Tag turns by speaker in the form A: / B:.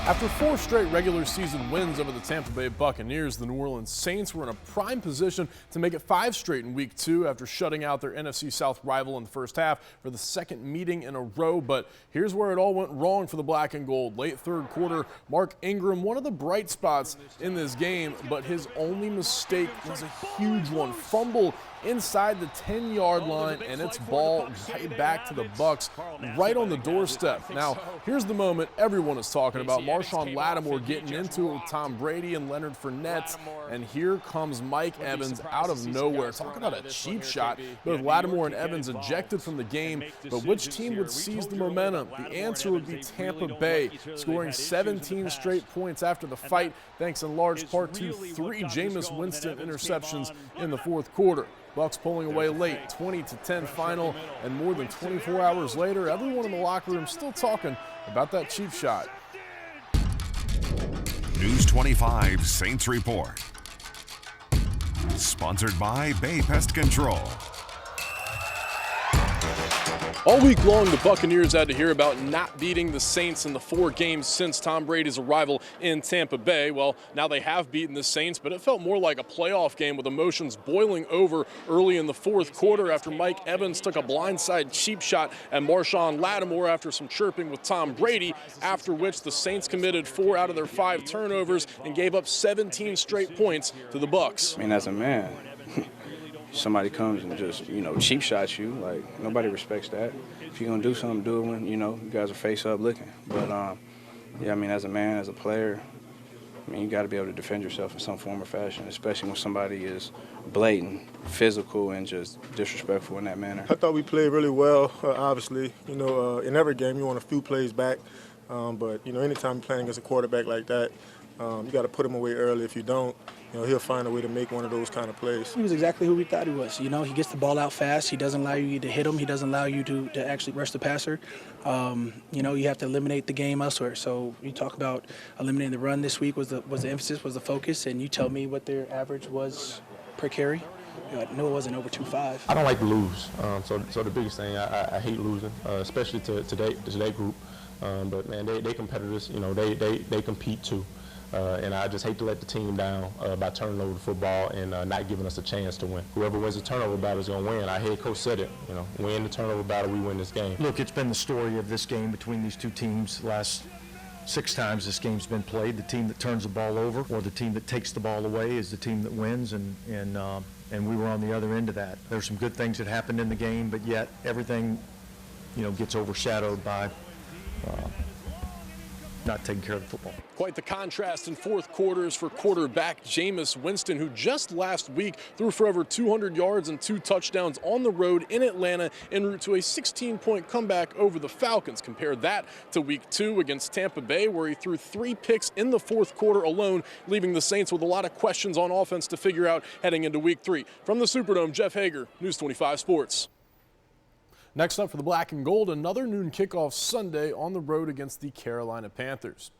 A: After 4 straight regular season wins over the Tampa Bay Buccaneers, the New Orleans Saints were in a prime position to make it 5 straight in Week 2 after shutting out their NFC South rival in the first half for the second meeting in a row. But here's where it all went wrong for the black and gold. Late third quarter, Mark Ingram, one of the bright spots in this game, but his only mistake was a huge one. Fumble inside the 10-yard line, and it's ball right back to the Bucs, right on the doorstep. Now, here's the moment everyone is talking about. Marshon Lattimore getting into it with Tom Brady and Leonard Fournette, and here comes Mike Evans out of nowhere. Talk about a cheap shot. Both Lattimore and Evans ejected from the game, but which team would seize the momentum? The answer would be Tampa Bay, scoring 17 straight points after the fight, thanks in large part to 3 Jameis Winston interceptions in the fourth quarter. Bucs pulling away late, 20-10 final, and more than 24 hours later, everyone in the locker room still talking about that cheap shot.
B: News 25 Saints Report. Sponsored by Bay Pest Control.
A: All week long, the Buccaneers had to hear about not beating the Saints in the 4 games since Tom Brady's arrival in Tampa Bay. Well, now they have beaten the Saints, but it felt more like a playoff game with emotions boiling over early in the fourth quarter after Mike Evans took a blindside cheap shot at Marshon Lattimore after some chirping with Tom Brady, after which the Saints committed 4 out of their 5 turnovers and gave up 17 straight points to the Bucs.
C: I mean, as a man, somebody comes and just, cheap shots you, like, nobody respects that. If you're going to do something, do it when, you guys are face up looking. But, yeah, I mean, as a man, as a player, I mean, you got to be able to defend yourself in some form or fashion, especially when somebody is blatant, physical, and just disrespectful in that manner.
D: I thought we played really well, obviously. In every game you want a few plays back. But, anytime you're playing against a quarterback like that, you got to put him away early. If you don't, he'll find a way to make one of those kind of plays.
E: He was exactly who we thought he was. He gets the ball out fast. He doesn't allow you to hit him. He doesn't allow you to actually rush the passer. You have to eliminate the game elsewhere. So you talk about eliminating the run this week was the emphasis, was the focus, and you tell me what their average was per carry. No, it wasn't over 2.5.
F: I don't like to lose. So the biggest thing, I hate losing, especially to that group. But man, they competitors. They compete too. And I just hate to let the team down by turning over the football and not giving us a chance to win. Whoever wins the turnover battle is going to win. Our head coach said it. Win the turnover battle, we win this game.
G: Look, it's been the story of this game between these two teams. Last 6 times this game's been played. The team that turns the ball over or the team that takes the ball away is the team that wins, and we were on the other end of that. There's some good things that happened in the game, but yet everything, gets overshadowed by not taking care of the football.
A: Quite the contrast in fourth quarters for quarterback Jameis Winston, who just last week threw for over 200 yards and 2 touchdowns on the road in Atlanta en route to a 16-point comeback over the Falcons. Compare that to Week 2 against Tampa Bay, where he threw 3 picks in the fourth quarter alone, leaving the Saints with a lot of questions on offense to figure out heading into Week 3. From the Superdome, Jeff Hager, News 25 Sports. Next up for the black and gold, another noon kickoff Sunday on the road against the Carolina Panthers.